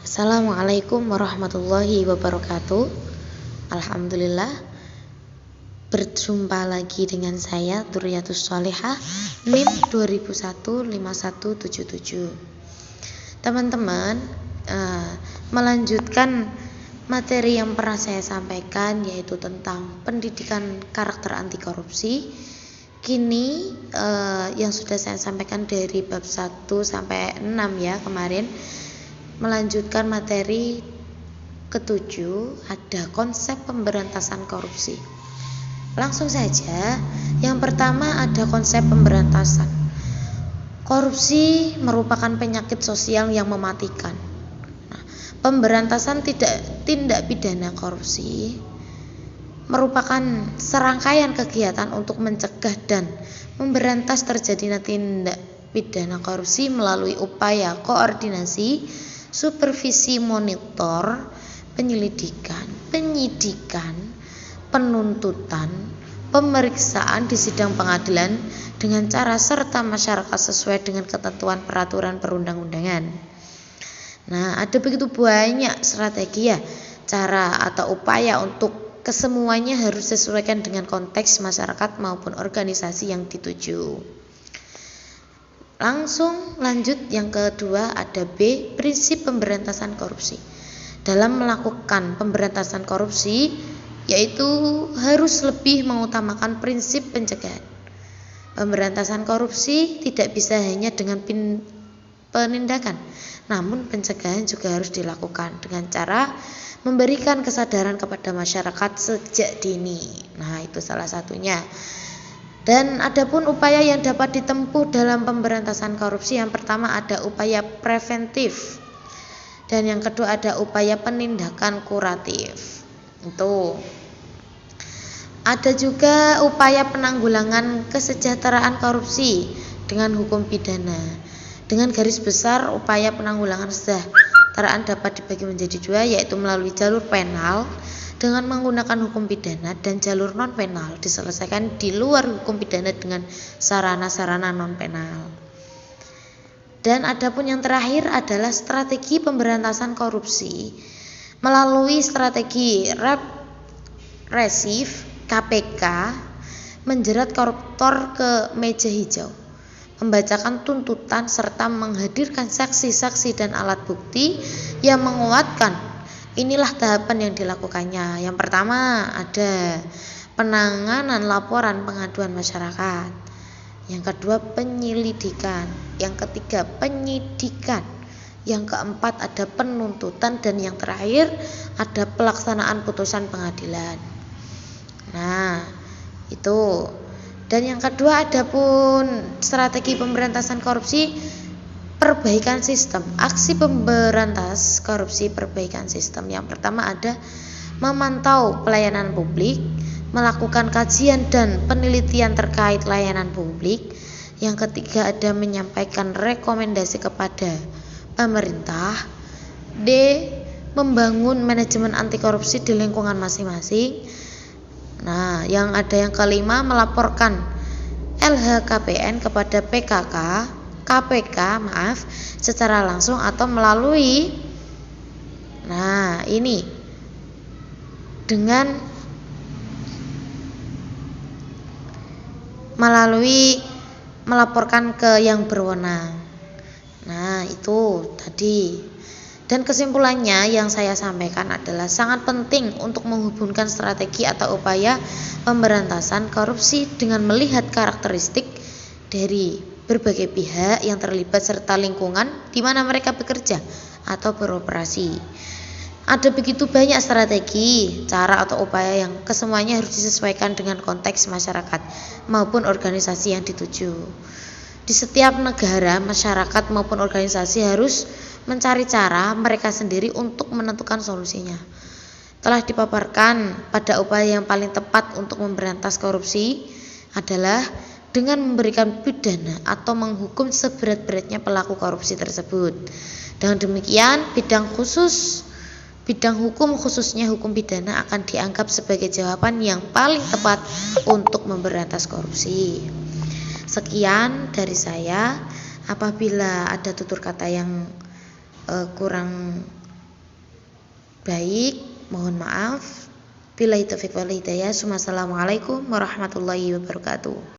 Assalamualaikum warahmatullahi wabarakatuh. Alhamdulillah, berjumpa lagi dengan saya Duriyatus Sholihah, NIM 20015177. Teman-teman, melanjutkan materi yang pernah saya sampaikan, yaitu tentang pendidikan karakter anti korupsi. Kini yang sudah saya sampaikan dari bab 1 sampai 6 ya kemarin, melanjutkan materi ke-7, ada konsep pemberantasan korupsi. Langsung saja, yang pertama ada konsep pemberantasan. Korupsi merupakan penyakit sosial yang mematikan. Pemberantasan tindak pidana korupsi merupakan serangkaian kegiatan untuk mencegah dan memberantas terjadinya tindak pidana korupsi melalui upaya koordinasi, supervisi, monitor, penyelidikan, penyidikan, penuntutan, pemeriksaan di sidang pengadilan dengan cara serta masyarakat sesuai dengan ketentuan peraturan perundang-undangan. Nah, ada begitu banyak strategi ya, cara atau upaya untuk kesemuanya harus disesuaikan dengan konteks masyarakat maupun organisasi yang dituju. Langsung lanjut, yang kedua ada B, prinsip pemberantasan korupsi. Dalam melakukan pemberantasan korupsi, yaitu harus lebih mengutamakan prinsip pencegahan. Pemberantasan korupsi tidak bisa hanya dengan penindakan, namun pencegahan juga harus dilakukan dengan cara memberikan kesadaran kepada masyarakat sejak dini. Nah, itu salah satunya. Dan adapun upaya yang dapat ditempuh dalam pemberantasan korupsi, yang pertama ada upaya preventif, dan yang kedua ada upaya penindakan kuratif. Itu ada juga upaya penanggulangan kesejahteraan korupsi dengan hukum pidana. Dengan garis besar, upaya penanggulangan kesejahteraan dapat dibagi menjadi dua, yaitu melalui jalur penal dengan menggunakan hukum pidana, dan jalur non penal diselesaikan di luar hukum pidana dengan sarana-sarana non penal. Dan adapun yang terakhir adalah strategi pemberantasan korupsi melalui strategi represif. KPK menjerat koruptor ke meja hijau, membacakan tuntutan serta menghadirkan saksi-saksi dan alat bukti yang menguatkan. Inilah tahapan yang dilakukannya. Yang pertama ada penanganan laporan pengaduan masyarakat. Yang kedua penyelidikan. Yang ketiga penyidikan. Yang keempat ada penuntutan, dan yang terakhir ada pelaksanaan putusan pengadilan. Nah, itu. Dan yang kedua adapun strategi pemberantasan korupsi, perbaikan sistem. Aksi pemberantas korupsi perbaikan sistem. Yang pertama ada memantau pelayanan publik, melakukan kajian dan penelitian terkait layanan publik. Yang ketiga ada menyampaikan rekomendasi kepada pemerintah. D, membangun manajemen anti korupsi di lingkungan masing-masing. Nah, yang kelima melaporkan LHKPN kepada KPK secara langsung atau melalui melaporkan ke yang berwenang. Nah, itu tadi. Dan kesimpulannya yang saya sampaikan adalah sangat penting untuk menghubungkan strategi atau upaya pemberantasan korupsi dengan melihat karakteristik dari berbagai pihak yang terlibat serta lingkungan di mana mereka bekerja atau beroperasi. Ada begitu banyak strategi, cara atau upaya yang kesemuanya harus disesuaikan dengan konteks masyarakat maupun organisasi yang dituju. Di setiap negara, masyarakat maupun organisasi harus mencari cara mereka sendiri untuk menentukan solusinya. Telah dipaparkan pada upaya yang paling tepat untuk memberantas korupsi adalah dengan memberikan pidana atau menghukum seberat-beratnya pelaku korupsi tersebut. Dengan demikian, bidang hukum khususnya hukum pidana akan dianggap sebagai jawaban yang paling tepat untuk memberantas korupsi. Sekian dari saya. Apabila ada tutur kata yang kurang Baik, mohon maaf. Billahi taufiq wal hidayah. Wassalamualaikum warahmatullahi wabarakatuh.